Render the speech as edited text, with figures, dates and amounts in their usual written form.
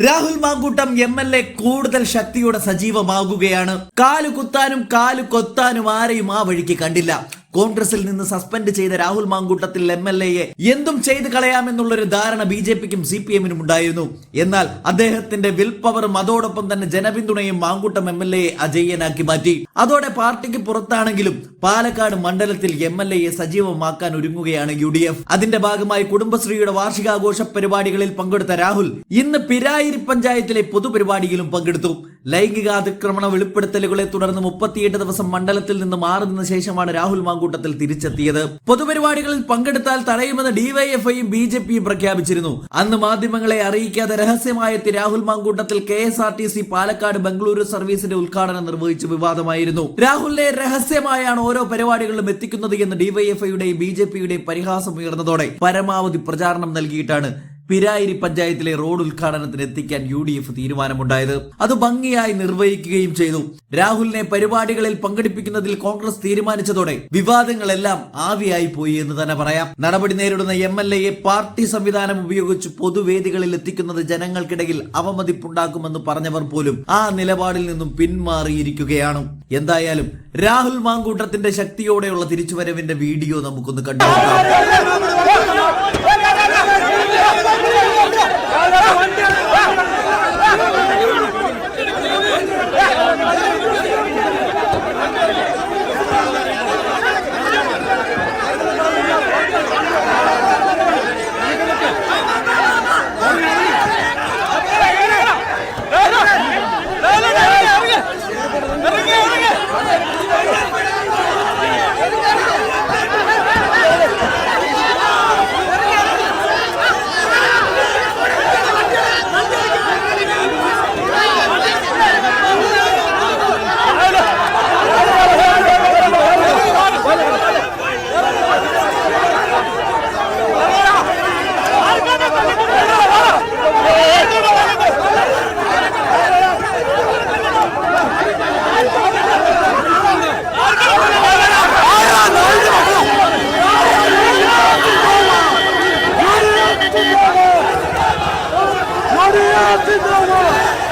Rahul Mankoottam MLA കൂടുതൽ ശക്തിയോടെ സജീവമാകുകയാണ്. കാലു കുത്താനും കാലു കൊത്താനും ആരെയും ആ വഴിക്ക് കണ്ടില്ല. കോൺഗ്രസിൽ നിന്ന് സസ്പെൻഡ് ചെയ്ത രാഹുൽ മാങ്കൂട്ടത്തിൽ MLAയെ എന്തും ചെയ്ത് കളയാമെന്നുള്ളൊരു ധാരണ BJPക്കും CPMനും ഉണ്ടായിരുന്നു. എന്നാൽ അദ്ദേഹത്തിന്റെ വിൽ പവറും അതോടൊപ്പം തന്നെ ജനപിന്തുണയും മാങ്കൂട്ടം MLAയെ അജയ്യനാക്കി മാറ്റി. അതോടെ പാർട്ടിക്ക് പുറത്താണെങ്കിലും പാലക്കാട് മണ്ഡലത്തിൽ MLAയെ സജീവമാക്കാൻ ഒരുങ്ങുകയാണ് UDF. അതിന്റെ ഭാഗമായി കുടുംബശ്രീയുടെ വാർഷികാഘോഷ പരിപാടികളിൽ പങ്കെടുത്ത രാഹുൽ ഇന്ന് പിരായിരി പഞ്ചായത്തിലെ പൊതുപരിപാടിയിലും പങ്കെടുത്തു. ലൈംഗിക അതിക്രമണ വെളിപ്പെടുത്തലുകളെ തുടർന്ന് 38 ദിവസം മണ്ഡലത്തിൽ നിന്ന് മാറി നിന്ന ശേഷമാണ് രാഹുൽ മാങ്കൂട്ടത്തിൽ തിരിച്ചെത്തിയത്. പൊതുപരിപാടികളിൽ പങ്കെടുത്താൽ തടയുമെന്ന് DYFIയും BJPയും പ്രഖ്യാപിച്ചിരുന്നു. അന്ന് മാധ്യമങ്ങളെ അറിയിക്കാതെ രഹസ്യമായെത്തി രാഹുൽ മാങ്കൂട്ടത്തിൽ KSRTC പാലക്കാട് ബംഗളൂരു സർവീസിന്റെ ഉദ്ഘാടനം നിർവഹിച്ച് വിവാദമായിരുന്നു. രാഹുലിനെ രഹസ്യമായാണ് ഓരോ പരിപാടികളിലും എത്തിക്കുന്നത് എന്ന് DYFIയുടെയും BJPയുടെയും പരിഹാസം ഉയർന്നതോടെ പരമാവധി പ്രചാരണം നൽകിയിട്ടാണ് പിരായിരി പഞ്ചായത്തിലെ റോഡ് ഉദ്ഘാടനത്തിന് എത്തിക്കാൻ UDF തീരുമാനമുണ്ടായത്. അത് ഭംഗിയായി നിർവഹിക്കുകയും ചെയ്തു. രാഹുലിനെ പരിപാടികളിൽ പങ്കെടുപ്പിക്കുന്നതിൽ കോൺഗ്രസ് തീരുമാനിച്ചതോടെ വിവാദങ്ങളെല്ലാം ആവിയായി പോയി എന്ന് തന്നെ പറയാം. നടപടി നേരിടുന്ന MLAയെ പാർട്ടി സംവിധാനം ഉപയോഗിച്ച് പൊതുവേദികളിൽ എത്തിക്കുന്നത് ജനങ്ങൾക്കിടയിൽ അവമതിപ്പുണ്ടാക്കുമെന്ന് പറഞ്ഞവർ പോലും ആ നിലപാടിൽ നിന്നും പിന്മാറിയിരിക്കുകയാണ്. എന്തായാലും രാഹുൽ മാങ്കൂട്ടത്തിന്റെ ശക്തിയോടെയുള്ള തിരിച്ചുവരവിന്റെ വീഡിയോ നമുക്കൊന്ന് കണ്ടുനോക്കാം. Zindabad!